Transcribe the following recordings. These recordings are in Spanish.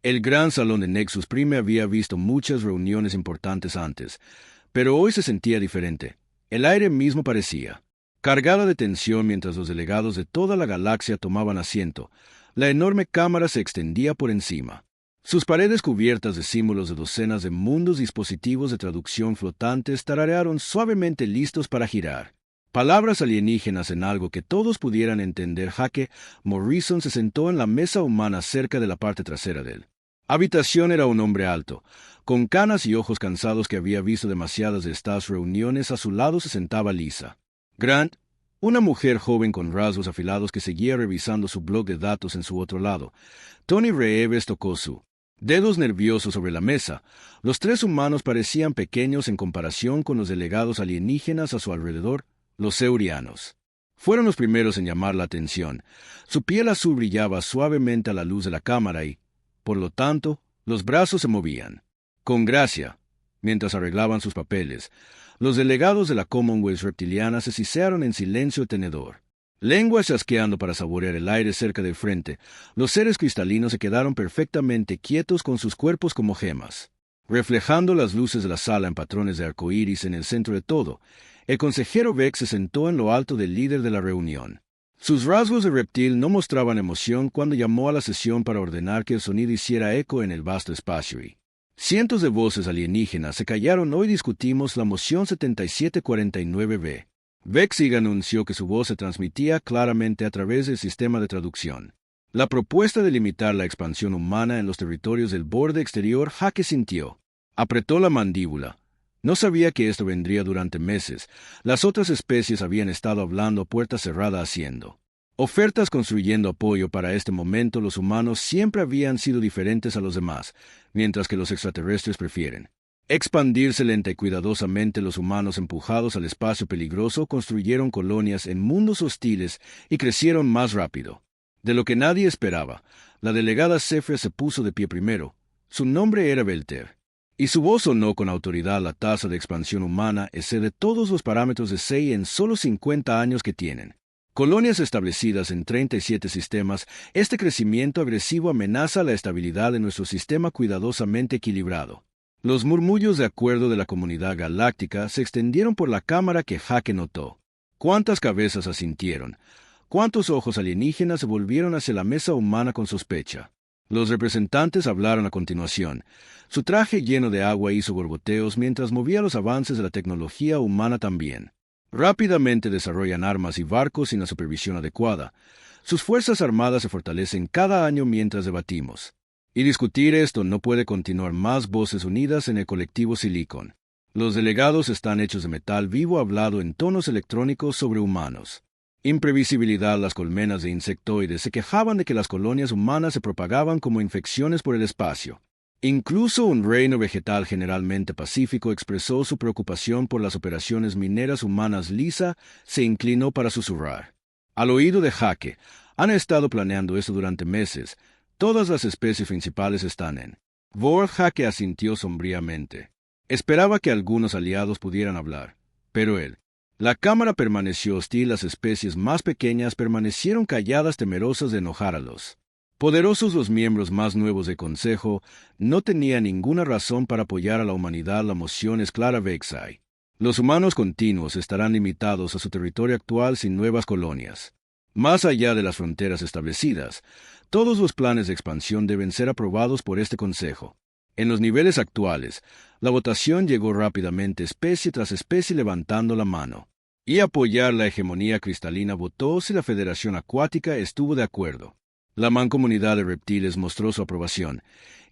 El gran salón de Nexus Prime había visto muchas reuniones importantes antes, pero hoy se sentía diferente. El aire mismo parecía cargado de tensión mientras los delegados de toda la galaxia tomaban asiento. La enorme cámara se extendía por encima. Sus paredes cubiertas de símbolos de docenas de mundos dispositivos de traducción flotantes tararearon suavemente listos para girar. Palabras alienígenas en algo que todos pudieran entender. Morrison se sentó en la mesa humana cerca de la parte trasera de él. Habitación era un hombre alto, con canas y ojos cansados que había visto demasiadas de estas reuniones. A su lado se sentaba Lisa Grant, una mujer joven con rasgos afilados que seguía revisando su blog de datos en su otro lado. Tony Reeves tocó su dedos nerviosos sobre la mesa. Los tres humanos parecían pequeños en comparación con los delegados alienígenas a su alrededor, los Seurianos. Fueron los primeros en llamar la atención. Su piel azul brillaba suavemente a la luz de la cámara y, por lo tanto, los brazos se movían con gracia mientras arreglaban sus papeles. Los delegados de la Commonwealth reptiliana se sisearon en silencio tenedor, lenguas chasqueando para saborear el aire cerca del frente. Los seres cristalinos se quedaron perfectamente quietos con sus cuerpos como gemas, reflejando las luces de la sala en patrones de arcoíris en el centro de todo. El consejero Vex se sentó en lo alto del líder de la reunión. Sus rasgos de reptil no mostraban emoción cuando llamó a la sesión para ordenar que el sonido hiciera eco en el vasto espacio y cientos de voces alienígenas se callaron. Hoy discutimos la moción 7749B. Vexig anunció que su voz se transmitía claramente a través del sistema de traducción. La propuesta de limitar la expansión humana en los territorios del borde exterior. Sintió. Apretó la mandíbula. No sabía que esto vendría durante meses. Las otras especies habían estado hablando a puerta cerrada haciendo ofertas construyendo apoyo para este momento. Los humanos siempre habían sido diferentes a los demás, mientras que los extraterrestres prefieren expandirse lenta y cuidadosamente. Los humanos, empujados al espacio peligroso, construyeron colonias en mundos hostiles y crecieron más rápido de lo que nadie esperaba. La delegada Zephyr se puso de pie primero. Su nombre era Belter, y su voz sonó con autoridad. La tasa de expansión humana excede todos los parámetros de SEI en solo 50 años que tienen colonias establecidas en 37 sistemas. Este crecimiento agresivo amenaza la estabilidad de nuestro sistema cuidadosamente equilibrado. Los murmullos de acuerdo de la comunidad galáctica se extendieron por la cámara que notó. ¿Cuántas cabezas asintieron? ¿Cuántos ojos alienígenas se volvieron hacia la mesa humana con sospecha? Los representantes hablaron a continuación. Su traje lleno de agua hizo borboteos mientras movía los avances de la tecnología humana también. Rápidamente desarrollan armas y barcos sin la supervisión adecuada. Sus fuerzas armadas se fortalecen cada año mientras debatimos. Y discutir esto no puede continuar. Más voces unidas en el colectivo Silicon. Los delegados están hechos de metal vivo hablado en tonos electrónicos sobrehumanos. Imprevisibilidad. Las colmenas de insectoides se quejaban de que las colonias humanas se propagaban como infecciones por el espacio. Incluso un reino vegetal generalmente pacífico expresó su preocupación por las operaciones mineras humanas. Lisa se inclinó para susurrar al oído de han estado planeando esto durante meses. Todas las especies principales están en Vor. Asintió sombríamente. Esperaba que algunos aliados pudieran hablar, pero la cámara permaneció hostil. Las especies más pequeñas permanecieron calladas, temerosas de enojar a los poderosos. Los miembros más nuevos del Consejo no tenían ninguna razón para apoyar a la humanidad. La moción es clara. Vexai. Los humanos continuos estarán limitados a su territorio actual sin nuevas colonias. Más allá de las fronteras establecidas, todos los planes de expansión deben ser aprobados por este Consejo. En los niveles actuales, la votación llegó rápidamente, especie tras especie levantando la mano. Y apoyar la hegemonía cristalina votó si la Federación Acuática estuvo de acuerdo. La mancomunidad de reptiles mostró su aprobación.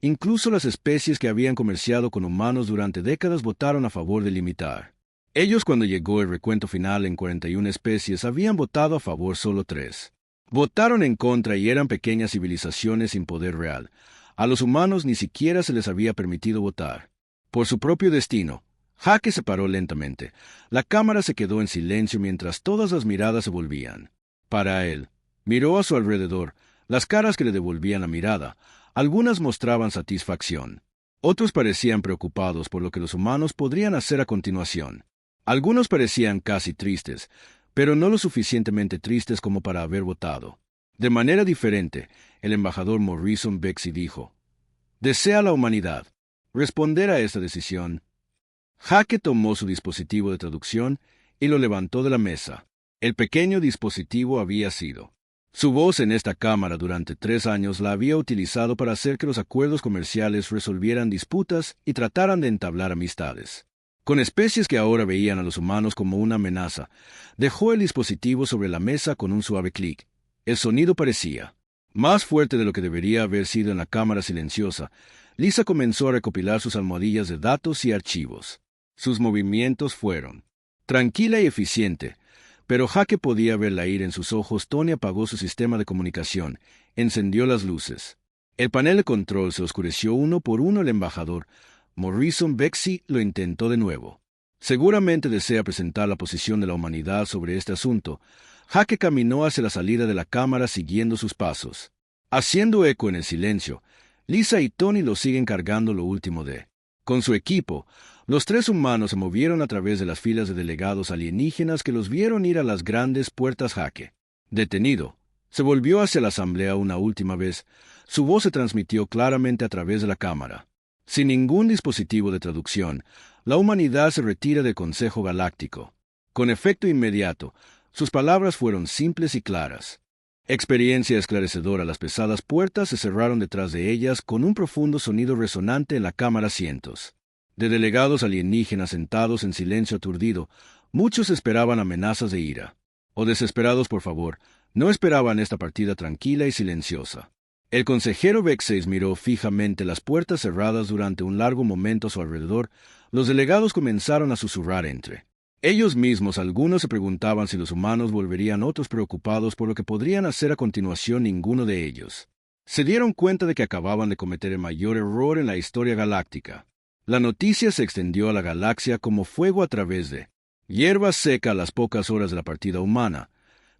Incluso las especies que habían comerciado con humanos durante décadas votaron a favor de limitar. Ellos, cuando llegó el recuento final en 41 especies, habían votado a favor solo 3. Votaron en contra y eran pequeñas civilizaciones sin poder real. A los humanos ni siquiera se les había permitido votar por su propio destino. Se paró lentamente. La cámara se quedó en silencio mientras todas las miradas se volvían para él. Miró a su alrededor. Las caras que le devolvían la mirada, algunas mostraban satisfacción. Otros parecían preocupados por lo que los humanos podrían hacer a continuación. Algunos parecían casi tristes, pero no lo suficientemente tristes como para haber votado. De manera diferente, el embajador Morrison Bexy dijo: ¿Desea la humanidad responder a esta decisión? Jake tomó su dispositivo de traducción y lo levantó de la mesa. El pequeño dispositivo había sido. Su voz en esta cámara durante 3 años la había utilizado para hacer que los acuerdos comerciales resolvieran disputas y trataran de entablar amistades. Con especies que ahora veían a los humanos como una amenaza, dejó el dispositivo sobre la mesa con un suave clic. El sonido parecía más fuerte de lo que debería haber sido en la cámara silenciosa. Lisa comenzó a recopilar sus almohadillas de datos y archivos. Sus movimientos fueron tranquila y eficiente, pero Jake podía ver la ira en sus ojos. Tony apagó su sistema de comunicación, encendió las luces. El panel de control se oscureció uno por uno. El embajador Morrison Bexy lo intentó de nuevo. Seguramente desea presentar la posición de la humanidad sobre este asunto. Jake caminó hacia la salida de la cámara siguiendo sus pasos. Haciendo eco en el silencio, Lisa y Tony lo siguen cargando lo último de. Con su equipo, los 3 humanos se movieron a través de las filas de delegados alienígenas que los vieron ir a las grandes puertas. Jake, detenido, se volvió hacia la asamblea una última vez. Su voz se transmitió claramente a través de la cámara. Sin ningún dispositivo de traducción, la humanidad se retira del Consejo Galáctico. Con efecto inmediato, sus palabras fueron simples y claras. Experiencia esclarecedora. Las pesadas puertas se cerraron detrás de ellas con un profundo sonido resonante en la cámara. Cientos de delegados alienígenas sentados en silencio aturdido. Muchos esperaban amenazas de ira. O desesperados, por favor, no esperaban esta partida tranquila y silenciosa. El consejero Vexeis miró fijamente las puertas cerradas durante un largo momento a su alrededor. Los delegados comenzaron a susurrar entre ellos mismos. Algunos se preguntaban si los humanos volverían, otros preocupados por lo que podrían hacer a continuación. Ninguno de ellos se dieron cuenta de que acababan de cometer el mayor error en la historia galáctica. La noticia se extendió a la galaxia como fuego a través de hierba seca a las pocas horas de la partida humana.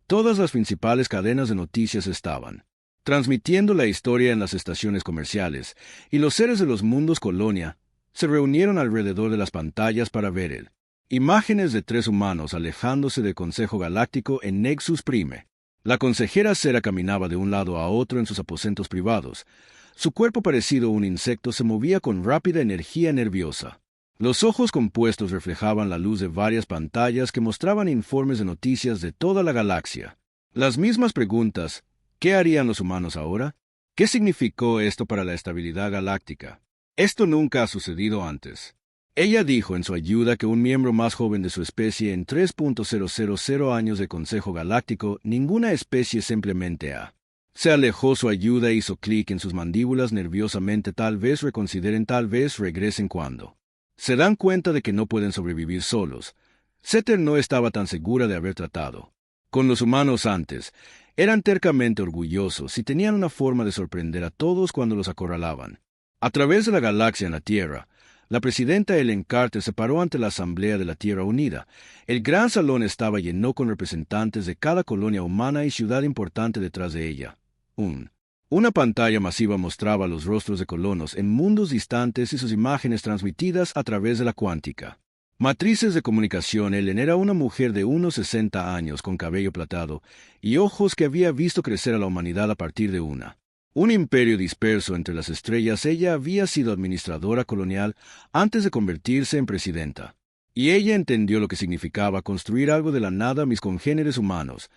Todas las principales cadenas de noticias estaban transmitiendo la historia en las estaciones comerciales, y los seres de los mundos colonia se reunieron alrededor de las pantallas para ver el imágenes de 3 humanos alejándose del Consejo Galáctico en Nexus Prime. La consejera Cera caminaba de un lado a otro en sus aposentos privados. Su cuerpo, parecido a un insecto, se movía con rápida energía nerviosa. Los ojos compuestos reflejaban la luz de varias pantallas que mostraban informes de noticias de toda la galaxia. Las mismas preguntas: ¿qué harían los humanos ahora? ¿Qué significó esto para la estabilidad galáctica? Esto nunca ha sucedido antes. Ella dijo en su ayuda que un miembro más joven de su especie en 3.000 años de Consejo Galáctico, ninguna especie simplemente ha. Se alejó su ayuda, hizo clic en sus mandíbulas nerviosamente. Tal vez reconsideren, tal vez regresen cuando se dan cuenta de que no pueden sobrevivir solos. Setter no estaba tan segura de haber tratado con los humanos antes. Eran tercamente orgullosos y tenían una forma de sorprender a todos cuando los acorralaban. A través de la galaxia en la Tierra, la presidenta Ellen Carter se paró ante la Asamblea de la Tierra Unida. El gran salón estaba lleno con representantes de cada colonia humana y ciudad importante detrás de ella. Una pantalla masiva mostraba los rostros de colonos en mundos distantes y sus imágenes transmitidas a través de la cuántica. Matrices de comunicación. Ellen era una mujer de unos 60 años con cabello platado y ojos que había visto crecer a la humanidad a partir de un imperio disperso entre las estrellas. Ella había sido administradora colonial antes de convertirse en presidenta. Y ella entendió lo que significaba construir algo de la nada. Mis congéneres humanos,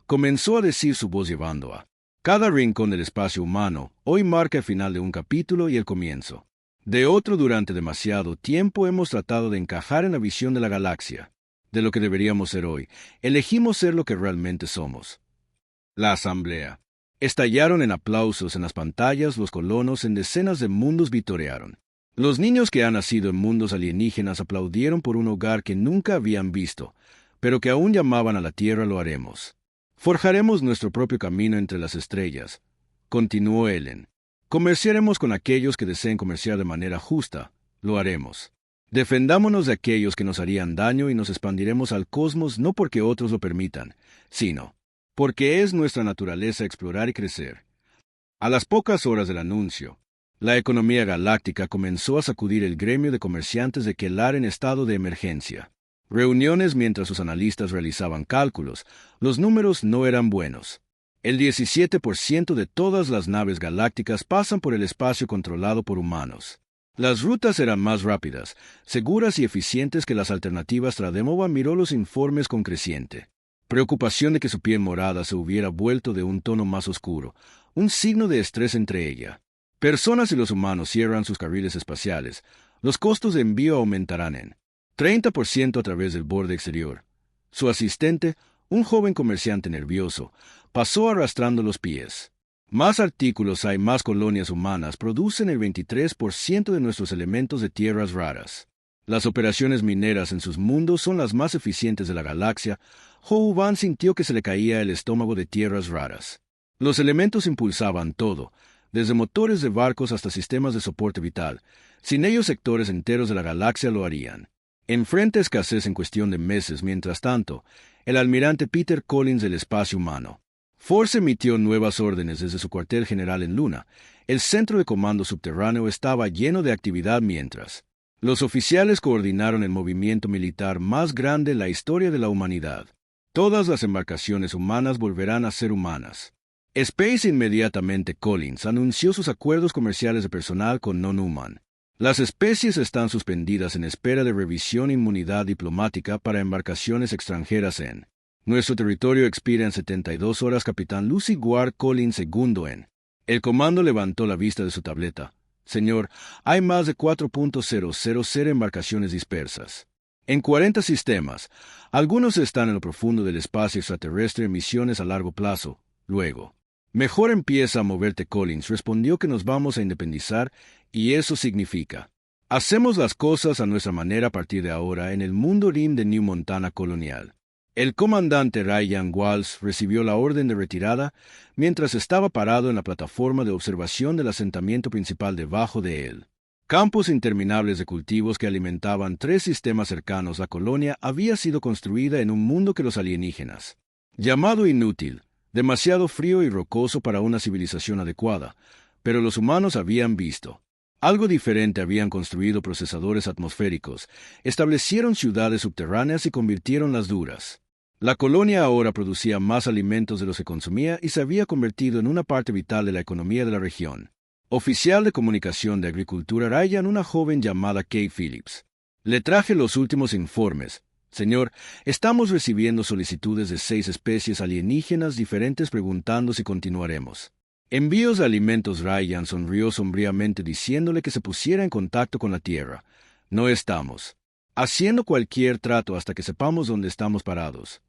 comenzó a decir, su voz llevando a cada rincón del espacio humano. Hoy marca el final de un capítulo y el comienzo de otro. Durante demasiado tiempo hemos tratado de encajar en la visión de la galaxia, de lo que deberíamos ser hoy. Elegimos ser lo que realmente somos. La asamblea. Estallaron en aplausos en las pantallas. Los colonos en decenas de mundos vitorearon. Los niños que han nacido en mundos alienígenas aplaudieron por un hogar que nunca habían visto, pero que aún llamaban a la Tierra. Lo haremos. Forjaremos nuestro propio camino entre las estrellas, continuó Ellen. Comerciaremos con aquellos que deseen comerciar de manera justa. Lo haremos. Defendámonos de aquellos que nos harían daño y nos expandiremos al cosmos, no porque otros lo permitan, sino porque es nuestra naturaleza explorar y crecer. A las pocas horas del anuncio, la economía galáctica comenzó a sacudir el gremio de comerciantes de Quellar en estado de emergencia. Reuniones mientras sus analistas realizaban cálculos. Los números no eran buenos. El 17% de todas las naves galácticas pasan por el espacio controlado por humanos. Las rutas eran más rápidas, seguras y eficientes que las alternativas. Trademova miró los informes con creciente preocupación de que su piel morada se hubiera vuelto de un tono más oscuro, un signo de estrés entre ella. Personas y los humanos cierran sus carriles espaciales. Los costos de envío aumentarán en 30% a través del borde exterior. Su asistente, un joven comerciante nervioso, pasó arrastrando los pies. Más artículos hay, más colonias humanas producen el 23% de nuestros elementos de tierras raras. Las operaciones mineras en sus mundos son las más eficientes de la galaxia. Ho-Van sintió que se le caía el estómago de tierras raras. Los elementos impulsaban todo, desde motores de barcos hasta sistemas de soporte vital. Sin ellos sectores enteros de la galaxia lo harían. Enfrenta escasez en cuestión de meses. Mientras tanto, el almirante Peter Collins del espacio humano. Force emitió nuevas órdenes desde su cuartel general en Luna. El centro de comando subterráneo estaba lleno de actividad mientras los oficiales coordinaron el movimiento militar más grande en la historia de la humanidad. Todas las embarcaciones humanas volverán a ser humanas. Space inmediatamente Collins anunció sus acuerdos comerciales de personal con non-human. Las especies están suspendidas en espera de revisión e inmunidad diplomática para embarcaciones extranjeras en nuestro territorio. Expira en 72 horas. Capitán Lucy Ward Collins II en el comando levantó la vista de su tableta. Señor, hay más de 4.000 embarcaciones dispersas en 40 sistemas. Algunos están en lo profundo del espacio extraterrestre en misiones a largo plazo. Luego, mejor empieza a moverte. Collins respondió que nos vamos a independizar y eso significa hacemos las cosas a nuestra manera a partir de ahora en el mundo RIM de New Montana colonial. El comandante Ryan Walsh recibió la orden de retirada mientras estaba parado en la plataforma de observación del asentamiento principal debajo de él. Campos interminables de cultivos que alimentaban 3 sistemas cercanos. La colonia había sido construida en un mundo que los alienígenas, llamado inútil, demasiado frío y rocoso para una civilización adecuada, pero los humanos habían visto algo diferente. Habían construido procesadores atmosféricos, establecieron ciudades subterráneas y convirtieron las duras. La colonia ahora producía más alimentos de los que consumía y se había convertido en una parte vital de la economía de la región. Oficial de comunicación de agricultura Ryan, una joven llamada Kate Phillips. Le traje los últimos informes. Señor, estamos recibiendo solicitudes de 6 especies alienígenas diferentes preguntando si continuaremos envíos de alimentos. Ryan sonrió sombríamente diciéndole que se pusiera en contacto con la Tierra. No estamos haciendo cualquier trato hasta que sepamos dónde estamos parados.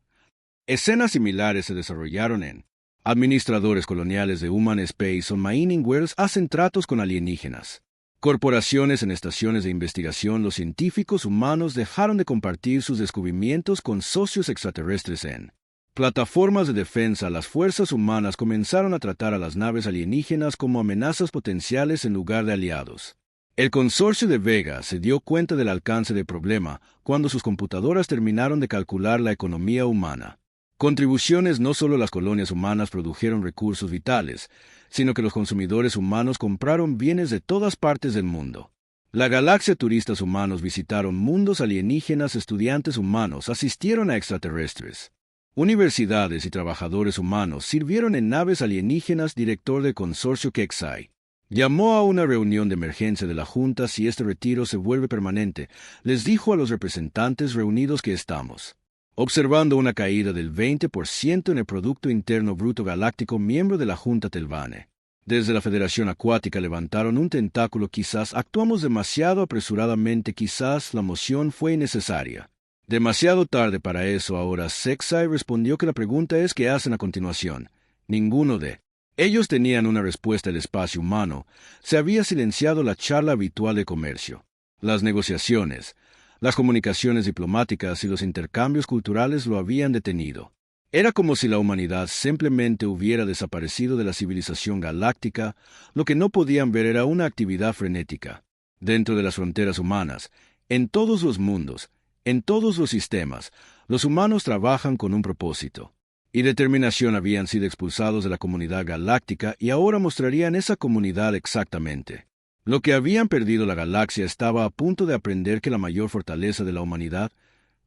Escenas similares se desarrollaron en administradores coloniales de Human Space o Mining Worlds hacen tratos con alienígenas. Corporaciones en estaciones de investigación. Los científicos humanos dejaron de compartir sus descubrimientos con socios extraterrestres en plataformas de defensa. Las fuerzas humanas comenzaron a tratar a las naves alienígenas como amenazas potenciales en lugar de aliados. El consorcio de Vega se dio cuenta del alcance del problema cuando sus computadoras terminaron de calcular la economía humana. Contribuciones. No solo las colonias humanas produjeron recursos vitales, sino que los consumidores humanos compraron bienes de todas partes del mundo. La galaxia. Turistas humanos visitaron mundos alienígenas. Estudiantes humanos asistieron a extraterrestres. Universidades y trabajadores humanos sirvieron en naves alienígenas. Director del consorcio Kexai llamó a una reunión de emergencia de la Junta. Si este retiro se vuelve permanente, les dijo a los representantes reunidos que estamos observando una caída del 20% en el Producto Interno Bruto Galáctico. Miembro de la Junta Telvane desde la Federación Acuática levantaron un tentáculo. Quizás actuamos demasiado apresuradamente. Quizás la moción fue innecesaria. Demasiado tarde para eso ahora. Sexai respondió que la pregunta es ¿qué hacen a continuación? Ninguno de ellos tenían una respuesta. El espacio humano se había silenciado la charla habitual de comercio. Las negociaciones, las comunicaciones diplomáticas y los intercambios culturales lo habían detenido. Era como si la humanidad simplemente hubiera desaparecido de la civilización galáctica. Lo que no podían ver era una actividad frenética dentro de las fronteras humanas, en todos los mundos, en todos los sistemas. Los humanos trabajan con un propósito y determinación. Habían sido expulsados de la comunidad galáctica y ahora mostrarían esa comunidad exactamente lo que habían perdido. La galaxia estaba a punto de aprender que la mayor fortaleza de la humanidad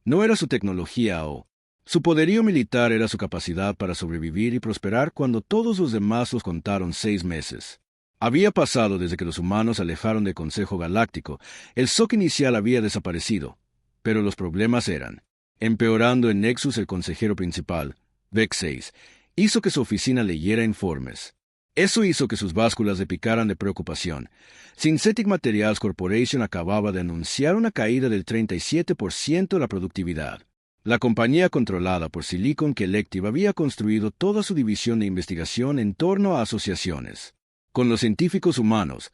no era su tecnología o Su poderío militar era su capacidad para sobrevivir y prosperar cuando todos los demás los contaron 6 meses. Había pasado desde que los humanos se alejaron del Consejo Galáctico. El SOC inicial había desaparecido, pero los problemas eran. Empeorando en Nexus, el consejero principal, Vex 6, hizo que su oficina leyera informes. Eso hizo que sus básculas le picaran de preocupación. Synthetic Materials Corporation acababa de anunciar una caída del 37% de la productividad. La compañía controlada por Silicon Collective había construido toda su división de investigación en torno a asociaciones con los científicos humanos.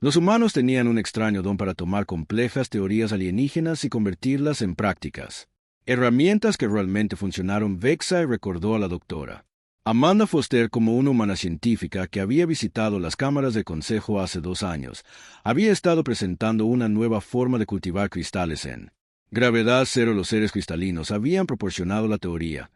Los humanos tenían un extraño don para tomar complejas teorías alienígenas y convertirlas en prácticas. Herramientas que realmente funcionaron. Vexa recordó a la doctora Amanda Foster como una humana científica que había visitado las cámaras del Consejo hace 2 años. Había estado presentando una nueva forma de cultivar cristales en gravedad cero. Los seres cristalinos habían proporcionado la teoría,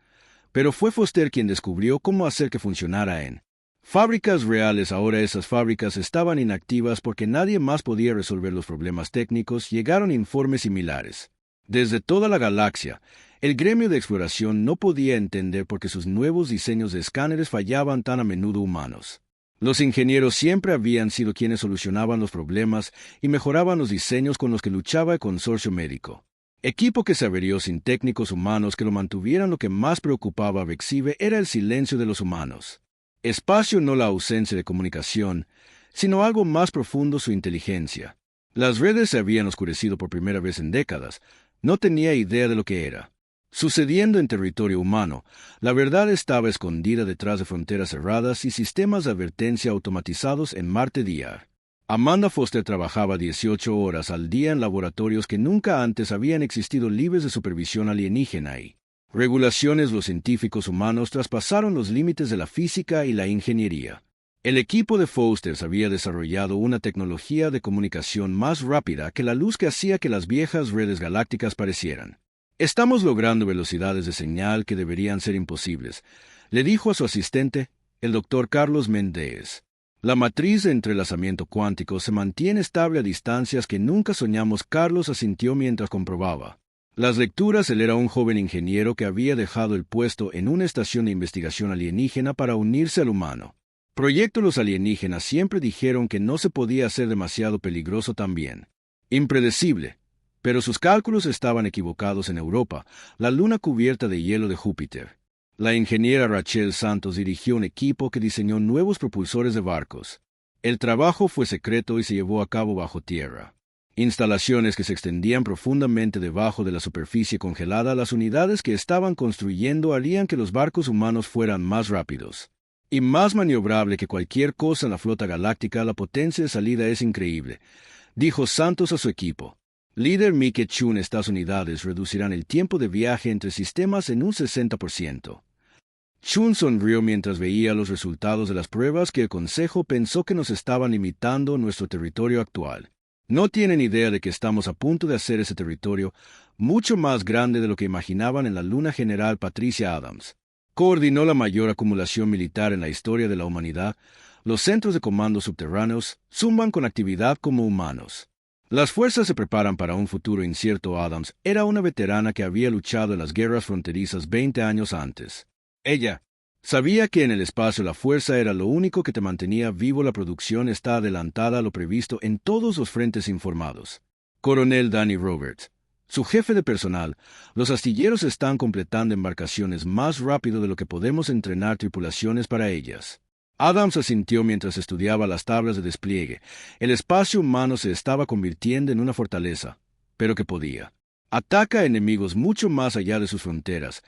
pero fue Foster quien descubrió cómo hacer que funcionara en fábricas reales. Ahora esas fábricas estaban inactivas porque nadie más podía resolver los problemas técnicos. Llegaron informes similares desde toda la galaxia. El gremio de exploración no podía entender por qué sus nuevos diseños de escáneres fallaban tan a menudo humanos. Los ingenieros siempre habían sido quienes solucionaban los problemas y mejoraban los diseños con los que luchaba el consorcio médico. Equipo que se averió sin técnicos humanos que lo mantuvieran. Lo que más preocupaba a Vexive era el silencio de los humanos. Espacio, no la ausencia de comunicación, sino algo más profundo: su inteligencia. Las redes se habían oscurecido por primera vez en décadas. No tenía idea de lo que era sucediendo en territorio humano. La verdad estaba escondida detrás de fronteras cerradas y sistemas de advertencia automatizados en Marte Día. Amanda Foster trabajaba 18 horas al día en laboratorios que nunca antes habían existido, libres de supervisión alienígena y regulaciones. Los científicos humanos traspasaron los límites de la física y la ingeniería. El equipo de Foster había desarrollado una tecnología de comunicación más rápida que la luz, que hacía que las viejas redes galácticas parecieran. «Estamos logrando velocidades de señal que deberían ser imposibles», le dijo a su asistente, el Dr. Carlos Méndez. «La matriz de entrelazamiento cuántico se mantiene estable a distancias que nunca soñamos». Carlos asintió mientras comprobaba las lecturas. Él era un joven ingeniero que había dejado el puesto en una estación de investigación alienígena para unirse al humano proyecto. Los alienígenas siempre dijeron que no se podía hacer demasiado peligroso, también impredecible. Pero sus cálculos estaban equivocados. En Europa, la luna cubierta de hielo de Júpiter, la ingeniera Rachel Santos dirigió un equipo que diseñó nuevos propulsores de barcos. El trabajo fue secreto y se llevó a cabo bajo tierra. Instalaciones que se extendían profundamente debajo de la superficie congelada. Las unidades que estaban construyendo harían que los barcos humanos fueran más rápidos y más maniobrable que cualquier cosa en la flota galáctica. La potencia de salida es increíble, dijo Santos a su equipo. Líder Mike Chun, estas unidades reducirán el tiempo de viaje entre sistemas en un 60%. Chun sonrió mientras veía los resultados de las pruebas que el Consejo pensó que nos estaban limitando nuestro territorio actual. No tienen idea de que estamos a punto de hacer ese territorio mucho más grande de lo que imaginaban en la luna. General Patricia Adams coordinó la mayor acumulación militar en la historia de la humanidad. Los centros de comando subterráneos zumban con actividad como humanos. Las fuerzas se preparan para un futuro incierto. Adams era una veterana que había luchado en las guerras fronterizas 20 años antes. Ella sabía que en el espacio la fuerza era lo único que te mantenía vivo. La producción está adelantada a lo previsto en todos los frentes informados. Coronel Danny Roberts, su jefe de personal: los astilleros están completando embarcaciones más rápido de lo que podemos entrenar tripulaciones para ellas. Adams asintió mientras estudiaba las tablas de despliegue. El espacio humano se estaba convirtiendo en una fortaleza, pero que podía ataca a enemigos mucho más allá de sus fronteras.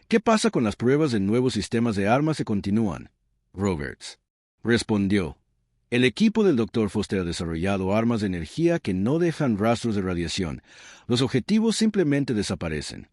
¿Qué pasa con las pruebas de nuevos sistemas de armas? Se continúan. Roberts respondió. El equipo del Dr. Foster ha desarrollado armas de energía que no dejan rastros de radiación. Los objetivos simplemente desaparecen.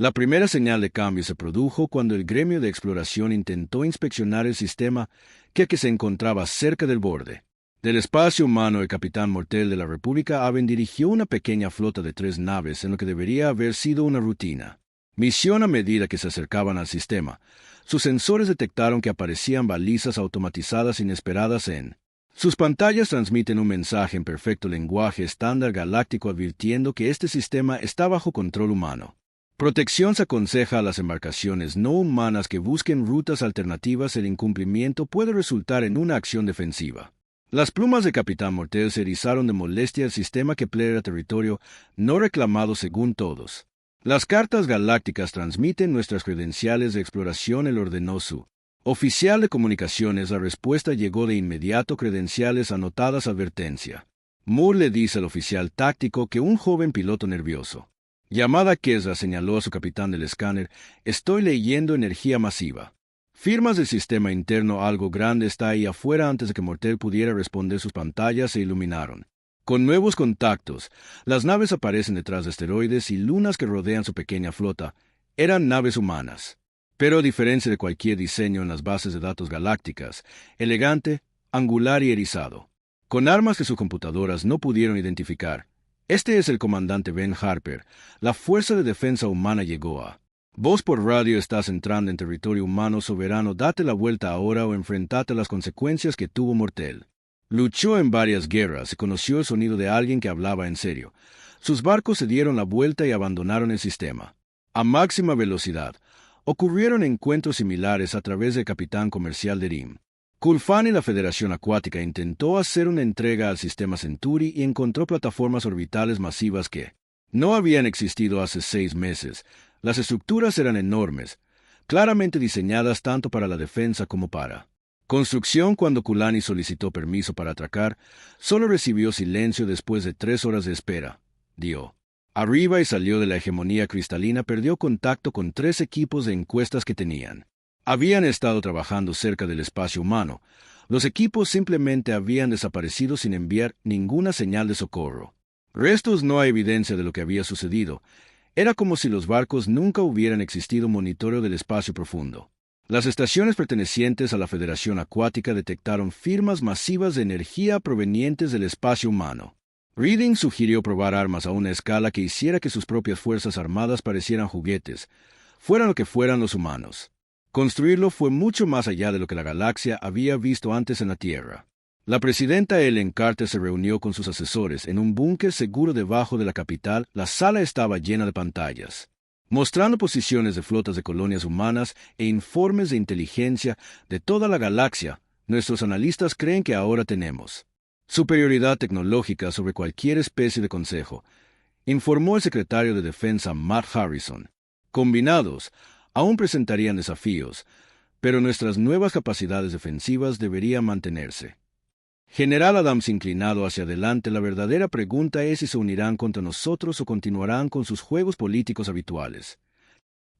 La primera señal de cambio se produjo cuando el gremio de exploración intentó inspeccionar el sistema que se encontraba cerca del borde del espacio humano. El capitán Mortel de la República Aven dirigió una pequeña flota de 3 naves en lo que debería haber sido una rutina misión. A medida que se acercaban al sistema, sus sensores detectaron que aparecían balizas automatizadas inesperadas en sus pantallas. Transmiten un mensaje en perfecto lenguaje estándar galáctico advirtiendo que este sistema está bajo control humano. Protección se aconseja a las embarcaciones no humanas que busquen rutas alternativas. El incumplimiento puede resultar en una acción defensiva. Las plumas de Capitán Mortel se erizaron de molestia al sistema Kepler a territorio no reclamado según todos. Las cartas galácticas transmiten nuestras credenciales de exploración, el ordenó su oficial de comunicaciones. La respuesta llegó de inmediato: credenciales anotadas, advertencia. Moore le dice al oficial táctico que un joven piloto nervioso, llamada Kesra, señaló a su capitán del escáner: estoy leyendo energía masiva. Firmas del sistema interno, algo grande está ahí afuera. Antes de que Mortel pudiera responder, sus pantallas se iluminaron. Con nuevos contactos, las naves aparecen detrás de asteroides y lunas que rodean su pequeña flota. Eran naves humanas. Pero a diferencia de cualquier diseño en las bases de datos galácticas, elegante, angular y erizado, con armas que sus computadoras no pudieron identificar. Este es el comandante Ben Harper. La Fuerza de Defensa Humana llegó a... Voz por radio: estás entrando en territorio humano soberano. Date la vuelta ahora o enfrentate a las consecuencias que tuvo Mortel. Luchó en varias guerras y conoció el sonido de alguien que hablaba en serio. Sus barcos se dieron la vuelta y abandonaron el sistema. A máxima velocidad. Ocurrieron encuentros similares a través del capitán comercial de Rim. Kulfan y la Federación Acuática intentó hacer una entrega al sistema Centauri y encontró plataformas orbitales masivas que no habían existido hace 6 meses. Las estructuras eran enormes, claramente diseñadas tanto para la defensa como para construcción. Cuando Kulani solicitó permiso para atracar, solo recibió silencio después de 3 horas de espera. Dio arriba y salió de la hegemonía cristalina. Perdió contacto con 3 equipos de encuestas que tenían. Habían estado trabajando cerca del espacio humano. Los equipos simplemente habían desaparecido sin enviar ninguna señal de socorro. Restos: no hay evidencia de lo que había sucedido. Era como si los barcos nunca hubieran existido. Monitoreo del espacio profundo. Las estaciones pertenecientes a la Federación Acuática detectaron firmas masivas de energía provenientes del espacio humano. Reading sugirió probar armas a una escala que hiciera que sus propias fuerzas armadas parecieran juguetes, fueran lo que fueran los humanos. Construirlo fue mucho más allá de lo que la galaxia había visto antes en la Tierra. La presidenta Ellen Carter se reunió con sus asesores en un búnker seguro debajo de la capital. La sala estaba llena de pantallas, mostrando posiciones de flotas de colonias humanas e informes de inteligencia de toda la galaxia. Nuestros analistas creen que ahora tenemos superioridad tecnológica sobre cualquier especie de consejo, informó el secretario de Defensa Matt Harrison. Combinados, aún presentarían desafíos, pero nuestras nuevas capacidades defensivas deberían mantenerse. General Adams, inclinado hacia adelante: la verdadera pregunta es si se unirán contra nosotros o continuarán con sus juegos políticos habituales.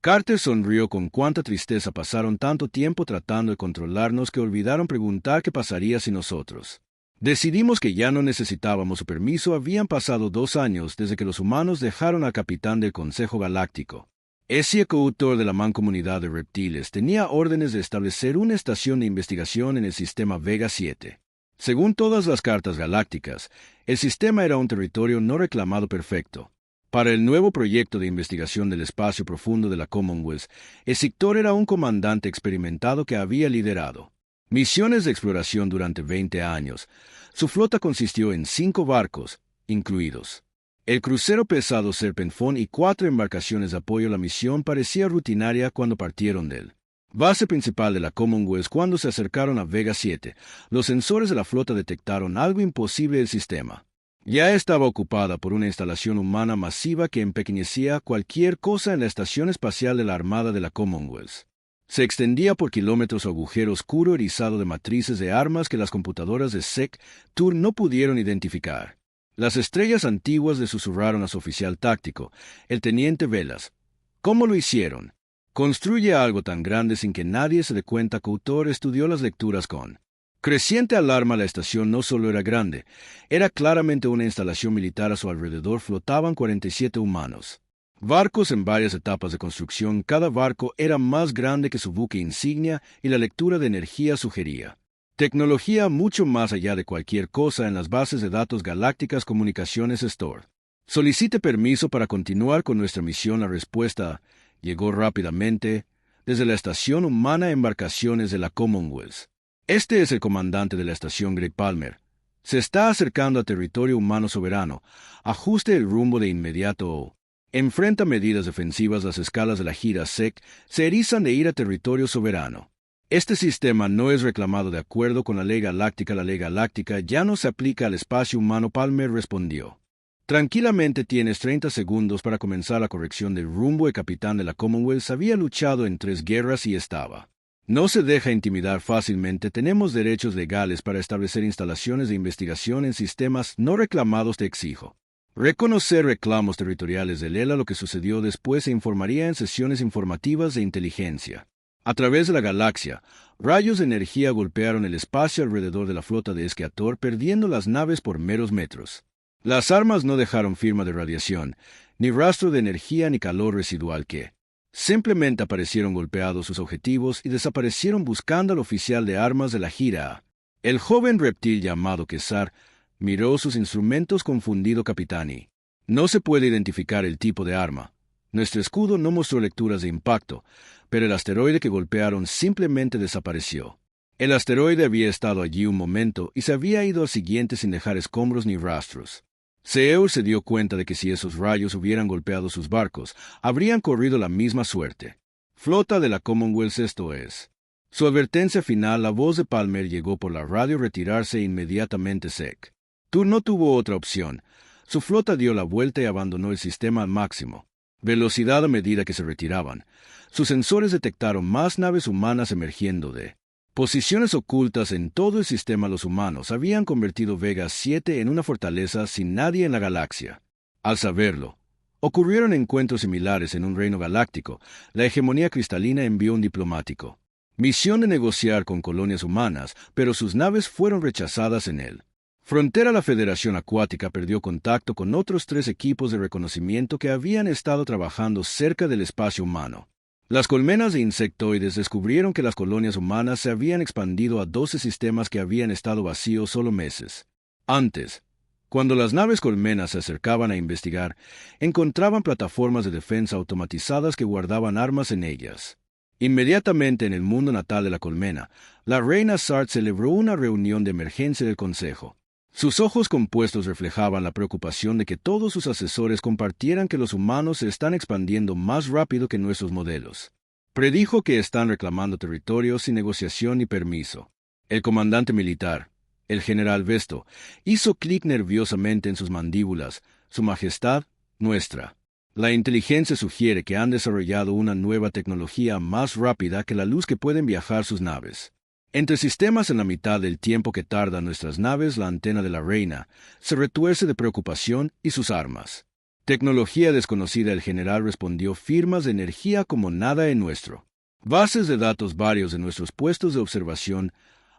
Carter sonrió con cuánta tristeza. Pasaron tanto tiempo tratando de controlarnos que olvidaron preguntar qué pasaría si nosotros decidimos que ya no necesitábamos su permiso. Habían pasado 2 años desde que los humanos dejaron al capitán del Consejo Galáctico. Ese coautor de la Mancomunidad de Reptiles tenía órdenes de establecer una estación de investigación en el sistema Vega 7. Según todas las cartas galácticas, el sistema era un territorio no reclamado perfecto. Para el nuevo proyecto de investigación del espacio profundo de la Commonwealth, el Sector era un comandante experimentado que había liderado misiones de exploración durante 20 años. Su flota consistió en 5 barcos, incluidos el crucero pesado Serpentfon y 4 embarcaciones de apoyo. La misión parecía rutinaria cuando partieron del base principal de la Commonwealth. Cuando se acercaron a Vega 7, los sensores de la flota detectaron algo imposible: el sistema ya estaba ocupada por una instalación humana masiva que empequeñecía cualquier cosa en la estación espacial de la Armada de la Commonwealth. Se extendía por kilómetros su agujero oscuro erizado de matrices de armas que las computadoras de Sector no pudieron identificar. Las estrellas antiguas le susurraron a su oficial táctico, el teniente Velas. ¿Cómo lo hicieron? Construye algo tan grande sin que nadie se dé cuenta. Couture estudió las lecturas con creciente alarma. La estación no solo era grande, era claramente una instalación militar. A su alrededor flotaban 47 humanos. Barcos en varias etapas de construcción. Cada barco era más grande que su buque insignia y la lectura de energía sugería tecnología mucho más allá de cualquier cosa en las bases de datos galácticas. Comunicaciones Store. Solicite permiso para continuar con nuestra misión. La respuesta llegó rápidamente desde la estación humana. Embarcaciones de la Commonwealth. Este es el comandante de la estación, Greg Palmer. Se está acercando a territorio humano soberano. Ajuste el rumbo de inmediato o Enfrenta medidas defensivas. Las escalas de la gira SEC se erizan de ir a territorio soberano. Este sistema no es reclamado de acuerdo con la ley galáctica. La ley galáctica ya no se aplica al espacio humano. Palmer respondió. Tranquilamente tienes 30 segundos para comenzar la corrección del rumbo. El capitán de la Commonwealth había luchado en 3 guerras y estaba. No se deja intimidar fácilmente. Tenemos derechos legales para establecer instalaciones de investigación en sistemas no reclamados. Te exijo reconocer reclamos territoriales de Lela. Lo que sucedió después se informaría en sesiones informativas de inteligencia. A través de la galaxia, rayos de energía golpearon el espacio alrededor de la flota de Esqueator, perdiendo las naves por meros metros. Las armas no dejaron firma de radiación, ni rastro de energía ni calor residual que simplemente aparecieron golpeados sus objetivos y desaparecieron buscando al oficial de armas de la gira. El joven reptil llamado Kesar miró sus instrumentos confundido. Capitani, no se puede identificar el tipo de arma. Nuestro escudo no mostró lecturas de impacto, pero el asteroide que golpearon simplemente desapareció. El asteroide había estado allí un momento y se había ido al siguiente sin dejar escombros ni rastros. Seur se dio cuenta de que si esos rayos hubieran golpeado sus barcos, habrían corrido la misma suerte. Flota de la Commonwealth, esto es. Su advertencia final. La voz de Palmer llegó por la radio. Retirarse inmediatamente. SEC no tuvo otra opción. Su flota dio la vuelta y abandonó el sistema al máximo velocidad a medida que se retiraban. Sus sensores detectaron más naves humanas emergiendo de posiciones ocultas en todo el sistema. Los humanos habían convertido Vega 7 en una fortaleza sin nadie en la galaxia. Al saberlo, ocurrieron encuentros similares en un reino galáctico. La hegemonía cristalina envió un diplomático. Misión de negociar con colonias humanas, pero sus naves fueron rechazadas en él. Frontera. La Federación Acuática perdió contacto con otros 3 equipos de reconocimiento que habían estado trabajando cerca del espacio humano. Las colmenas de insectoides descubrieron que las colonias humanas se habían expandido a 12 sistemas que habían estado vacíos solo meses antes. Cuando las naves colmenas se acercaban a investigar, encontraban plataformas de defensa automatizadas que guardaban armas en ellas. Inmediatamente en el mundo natal de la colmena, la reina Sart celebró una reunión de emergencia del Consejo. Sus ojos compuestos reflejaban la preocupación de que todos sus asesores compartieran que los humanos se están expandiendo más rápido que nuestros modelos. Predijo que están reclamando territorios sin negociación ni permiso. El comandante militar, el general Vesto, hizo clic nerviosamente en sus mandíbulas. Su Majestad, nuestra. La inteligencia sugiere que han desarrollado una nueva tecnología más rápida que la luz que pueden viajar sus naves. Entre sistemas en la mitad del tiempo que tardan nuestras naves. La antena de la reina se retuerce de preocupación y sus armas. Tecnología desconocida. El general respondió. Firmas de energía como nada en nuestro. Bases de datos. Varios de nuestros puestos de observación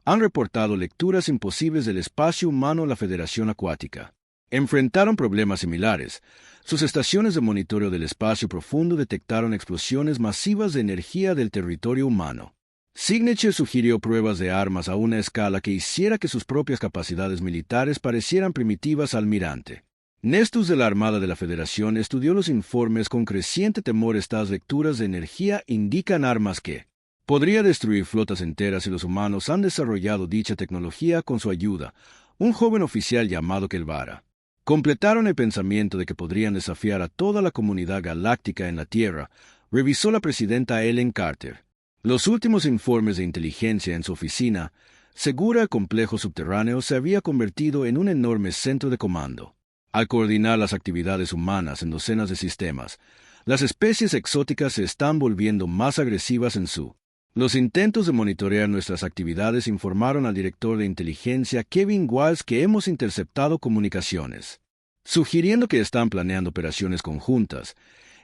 han reportado lecturas imposibles del espacio humano. La Federación Acuática enfrentaron problemas similares. Sus estaciones de monitoreo del espacio profundo detectaron explosiones masivas de energía del territorio humano. Signature sugirió pruebas de armas a una escala que hiciera que sus propias capacidades militares parecieran primitivas. Almirante Nestus de la Armada de la Federación estudió los informes con creciente temor. Estas lecturas de energía indican armas que podría destruir flotas enteras y los humanos han desarrollado dicha tecnología con su ayuda. Un joven oficial llamado Kelvara completaron el pensamiento de que podrían desafiar a toda la comunidad galáctica en la Tierra. Revisó la presidenta Ellen Carter los últimos informes de inteligencia en su oficina. Segura el complejo subterráneo se había convertido en un enorme centro de comando. Al coordinar las actividades humanas en docenas de sistemas, las especies exóticas se están volviendo más agresivas en su. Los intentos de monitorear nuestras actividades informaron al director de inteligencia Kevin Wiles que hemos interceptado comunicaciones, sugiriendo que están planeando operaciones conjuntas.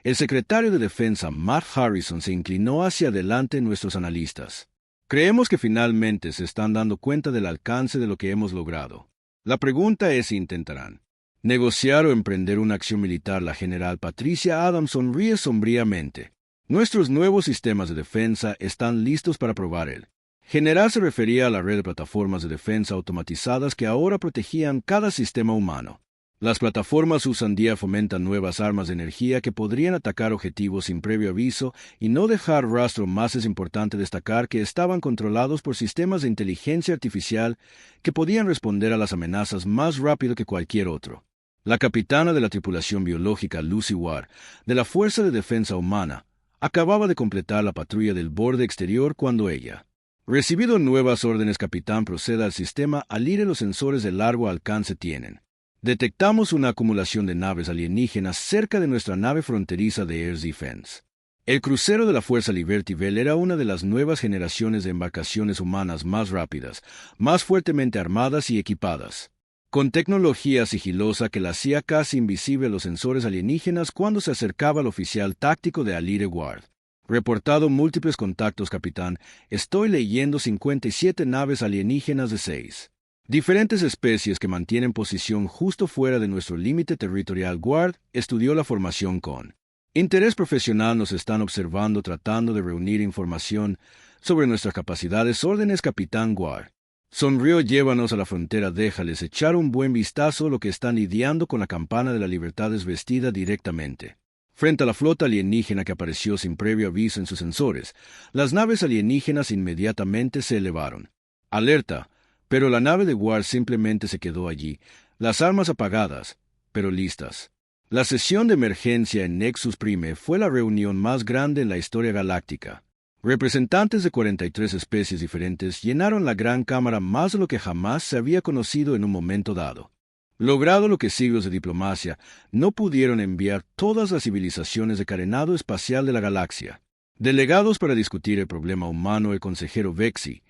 El secretario de Defensa, Matt Harrison, se inclinó hacia adelante. Nuestros analistas creemos que finalmente se están dando cuenta del alcance de lo que hemos logrado. La pregunta es si intentarán negociar o emprender una acción militar. La general Patricia Adams sonríe sombríamente. Nuestros nuevos sistemas de defensa están listos para probar el general se refería a la red de plataformas de defensa automatizadas que ahora protegían cada sistema humano. Las plataformas usan día fomentan nuevas armas de energía que podrían atacar objetivos sin previo aviso y no dejar rastro. Más es importante destacar que estaban controlados por sistemas de inteligencia artificial que podían responder a las amenazas más rápido que cualquier otro. La capitana de la tripulación biológica Lucy Ward, de la Fuerza de Defensa Humana, acababa de completar la patrulla del borde exterior cuando ella. Recibido nuevas órdenes, capitán, proceda al sistema al los sensores de largo alcance tienen. Detectamos una acumulación de naves alienígenas cerca de nuestra nave fronteriza de Air Defense. El crucero de la Fuerza Liberty Bell era una de las nuevas generaciones de embarcaciones humanas más rápidas, más fuertemente armadas y equipadas, con tecnología sigilosa que la hacía casi invisible a los sensores alienígenas cuando se acercaba al oficial táctico de Alire Ward. Reportado múltiples contactos, capitán. Estoy leyendo 57 naves alienígenas de 6 diferentes especies que mantienen posición justo fuera de nuestro límite territorial. Ward estudió la formación con interés profesional. Nos están observando tratando de reunir información sobre nuestras capacidades. Órdenes, capitán. Ward sonrió. Llévanos a la frontera. Déjales echar un buen vistazo a lo que están lidiando con la campana de la libertad desvestida directamente frente a la flota alienígena que apareció sin previo aviso en sus sensores. Las naves alienígenas inmediatamente se elevaron. Alerta, pero la nave de Ward simplemente se quedó allí, las armas apagadas, pero listas. La sesión de emergencia en Nexus Prime fue la reunión más grande en la historia galáctica. Representantes de 43 especies diferentes llenaron la gran cámara más de lo que jamás se había conocido en un momento dado. Logrado lo que siglos de diplomacia no pudieron enviar todas las civilizaciones de carenado espacial de la galaxia. Delegados para discutir el problema humano, el consejero Vexi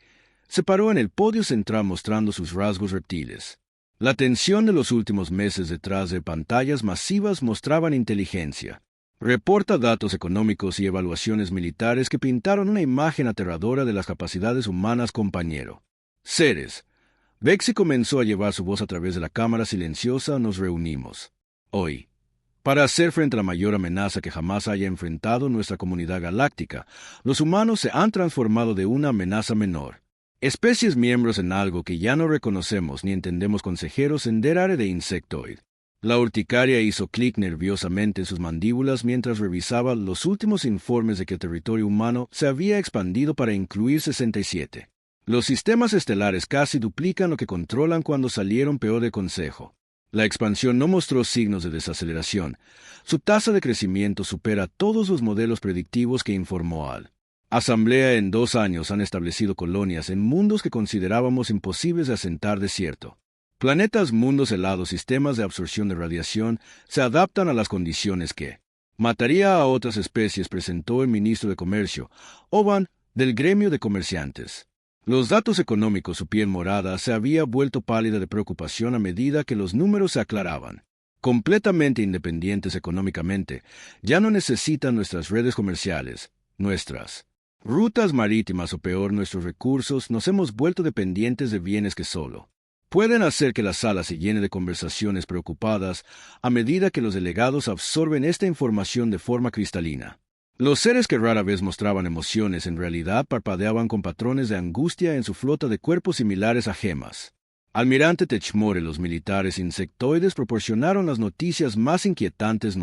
se paró en el podio central mostrando sus rasgos reptiles. La tensión de los últimos meses detrás de pantallas masivas mostraban inteligencia. Reporta datos económicos y evaluaciones militares que pintaron una imagen aterradora de las capacidades humanas, compañero. Seres. Vexi comenzó a llevar su voz a través de la cámara silenciosa. Nos reunimos hoy para hacer frente a la mayor amenaza que jamás haya enfrentado nuestra comunidad galáctica. Los humanos se han transformado de una amenaza menor. Especies miembros en algo que ya no reconocemos ni entendemos. Consejeros en área de insectoid. La urticaria hizo clic nerviosamente en sus mandíbulas mientras revisaba los últimos informes de que el territorio humano se había expandido para incluir 67. Los sistemas estelares casi duplican lo que controlan cuando salieron peor de consejo. La expansión no mostró signos de desaceleración. Su tasa de crecimiento supera todos los modelos predictivos que informó Al. Asamblea. En 2 años han establecido colonias en mundos que considerábamos imposibles de asentar. Desierto. Planetas, mundos helados, sistemas de absorción de radiación se adaptan a las condiciones que mataría a otras especies, presentó el ministro de Comercio, Oban, del gremio de comerciantes. Los datos económicos. Su piel morada se había vuelto pálida de preocupación a medida que los números se aclaraban. Completamente independientes económicamente, ya no necesitan nuestras redes comerciales, nuestras rutas marítimas o peor, nuestros recursos. Nos hemos vuelto dependientes de bienes que solo pueden hacer que la sala se llene de conversaciones preocupadas a medida que los delegados absorben esta información de forma cristalina. Los seres que rara vez mostraban emociones en realidad parpadeaban con patrones de angustia en su flota de cuerpos similares a gemas. Almirante Techmore, los militares insectoides proporcionaron las noticias más inquietantes.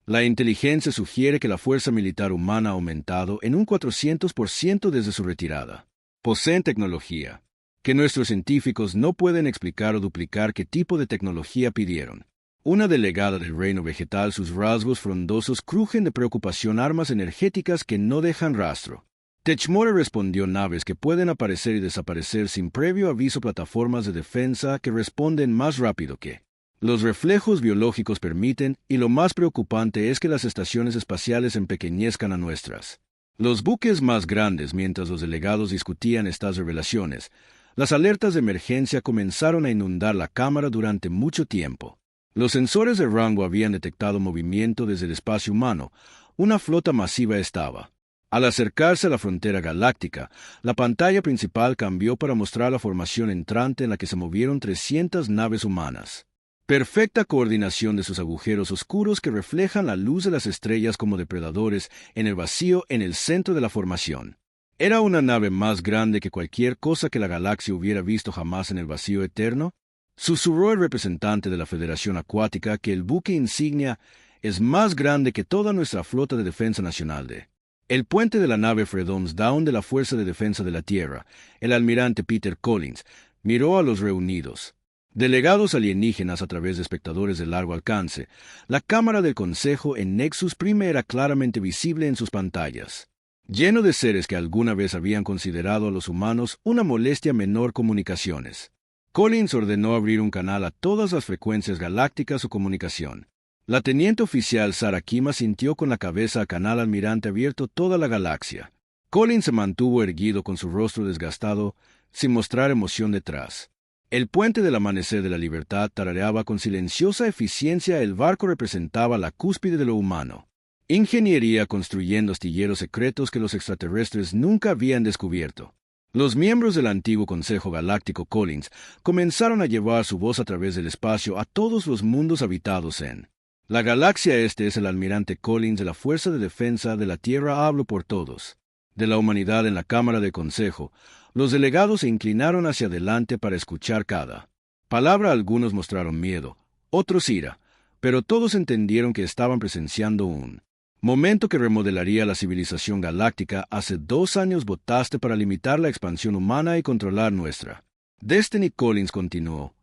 La inteligencia sugiere que la fuerza militar humana ha aumentado en un 400% desde su retirada. Poseen tecnología que nuestros científicos no pueden explicar o duplicar. ¿Qué tipo de tecnología pidieron? Una delegada del reino vegetal. Sus rasgos frondosos crujen de preocupación. Armas energéticas que no dejan rastro. Techmore respondió: naves que pueden aparecer y desaparecer sin previo aviso. Plataformas de defensa que responden más rápido que los reflejos biológicos permiten. Y lo más preocupante es que las estaciones espaciales empequeñezcan a nuestras. Los buques más grandes. Mientras los delegados discutían estas revelaciones, las alertas de emergencia comenzaron a inundar la cámara durante mucho tiempo. Los sensores de rango habían detectado movimiento desde el espacio humano. Una flota masiva estaba. Al acercarse a la frontera galáctica, la pantalla principal cambió para mostrar la formación entrante en la que se movieron 300 naves humanas. Perfecta coordinación de sus agujeros oscuros que reflejan la luz de las estrellas como depredadores en el vacío en el centro de la formación. ¿Era una nave más grande que cualquier cosa que la galaxia hubiera visto jamás en el vacío eterno? Susurró el representante de la Federación Acuática que el buque insignia es más grande que toda nuestra flota de defensa nacional de el puente de la nave Freedom's Down de la Fuerza de Defensa de la Tierra. El almirante Peter Collins miró a los reunidos. Delegados alienígenas a través de espectadores de largo alcance, la cámara del Consejo en Nexus Prime era claramente visible en sus pantallas. Lleno de seres que alguna vez habían considerado a los humanos una molestia menor comunicaciones. Collins ordenó abrir un canal a todas las frecuencias galácticas o comunicación. La teniente oficial Sarah Kima sintió con la cabeza a Canal Almirante abierto toda la galaxia. Collins se mantuvo erguido con su rostro desgastado, sin mostrar emoción detrás. El puente del amanecer de la libertad tarareaba con silenciosa eficiencia. El barco representaba la cúspide de lo humano. Ingeniería construyendo astilleros secretos que los extraterrestres nunca habían descubierto. Los miembros del antiguo Consejo Galáctico Collins comenzaron a llevar su voz a través del espacio a todos los mundos habitados en la galaxia. Este es el almirante Collins de la Fuerza de Defensa de la Tierra. Hablo por todos. De la humanidad en la Cámara del Consejo, los delegados se inclinaron hacia adelante para escuchar cada palabra. Algunos mostraron miedo, otros ira, pero todos entendieron que estaban presenciando un momento que remodelaría la civilización galáctica. Hace 2 años votaste para limitar la expansión humana y controlar nuestra Destiny. Collins continuó.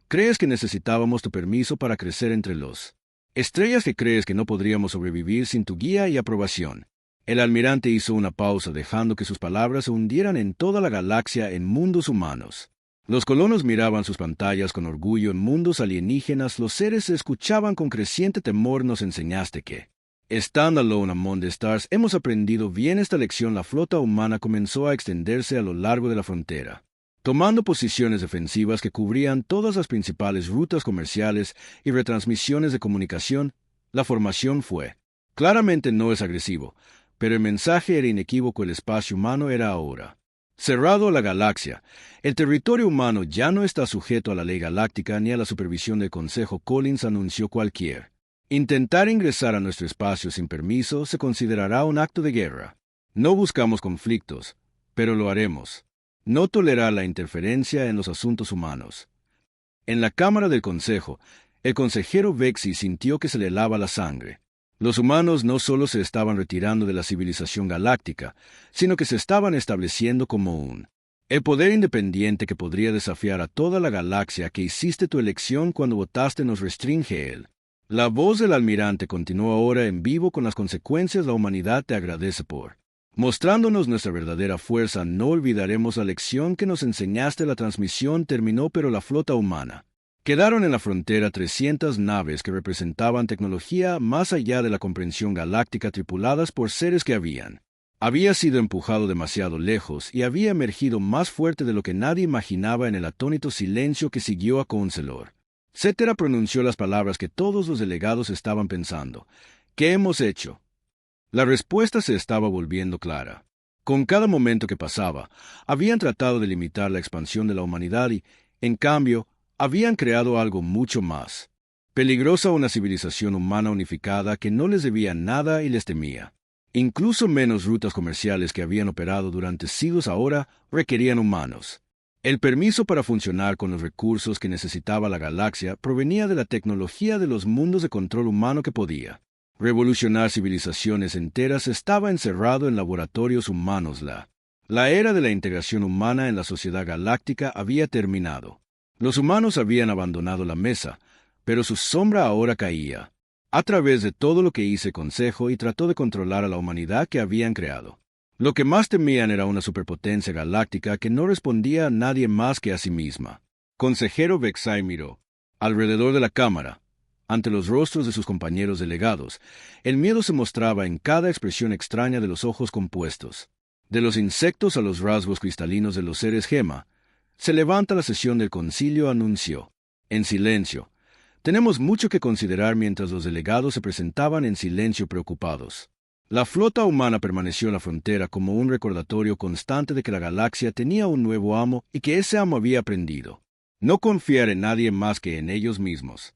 ¿Crees que necesitábamos tu permiso para crecer entre los estrellas? ¿Que crees que no podríamos sobrevivir sin tu guía y aprobación? El almirante hizo una pausa, dejando que sus palabras se hundieran en toda la galaxia en mundos humanos. Los colonos miraban sus pantallas con orgullo. En mundos alienígenas, los seres se escuchaban con creciente temor. Nos enseñaste que, stand alone among the stars, hemos aprendido bien esta lección. La flota humana comenzó a extenderse a lo largo de la frontera, tomando posiciones defensivas que cubrían todas las principales rutas comerciales y retransmisiones de comunicación. La formación fue, claramente no es agresivo, pero el mensaje era inequívoco. El espacio humano era ahora cerrado a la galaxia. El territorio humano ya no está sujeto a la ley galáctica ni a la supervisión del Consejo. Collins anunció. Cualquier intentar ingresar a nuestro espacio sin permiso se considerará un acto de guerra. No buscamos conflictos, pero lo haremos. No tolerar la interferencia en los asuntos humanos. En la Cámara del Consejo, el consejero Vexi sintió que se le helaba la sangre. Los humanos no solo se estaban retirando de la civilización galáctica, sino que se estaban estableciendo como el poder independiente que podría desafiar a toda la galaxia. Que hiciste tu elección cuando votaste nos restringe él. La voz del almirante continuó ahora en vivo. Con las consecuencias, la humanidad te agradece por mostrándonos nuestra verdadera fuerza. No olvidaremos la lección que nos enseñaste. La transmisión terminó, pero la flota humana. Quedaron en la frontera 300 naves que representaban tecnología más allá de la comprensión galáctica, tripuladas por seres que había sido empujado demasiado lejos y había emergido más fuerte de lo que nadie imaginaba. En el atónito silencio que siguió a Counselor, Cetera pronunció las palabras que todos los delegados estaban pensando. ¿Qué hemos hecho? La respuesta se estaba volviendo clara. Con cada momento que pasaba, habían tratado de limitar la expansión de la humanidad y, en cambio, habían creado algo mucho más peligrosa. Una civilización humana unificada que no les debía nada y les temía. Incluso menos rutas comerciales que habían operado durante siglos ahora requerían humanos. El permiso para funcionar con los recursos que necesitaba la galaxia provenía de la tecnología de los mundos de control humano que podía revolucionar civilizaciones enteras. Estaba encerrado en laboratorios humanos. La era de la integración humana en la sociedad galáctica había terminado. Los humanos habían abandonado la mesa, pero su sombra ahora caía a través de todo lo que hice Consejo y trató de controlar a la humanidad que habían creado. Lo que más temían era una superpotencia galáctica que no respondía a nadie más que a sí misma. Consejero Vexai miró alrededor de la cámara. Ante los rostros de sus compañeros delegados, el miedo se mostraba en cada expresión extraña de los ojos compuestos. De los insectos a los rasgos cristalinos de los seres gema. Se levanta la sesión del concilio, anunció. En silencio. Tenemos mucho que considerar. Mientras los delegados se presentaban en silencio preocupados, la flota humana permaneció en la frontera como un recordatorio constante de que la galaxia tenía un nuevo amo y que ese amo había aprendido no confiar en nadie más que en ellos mismos.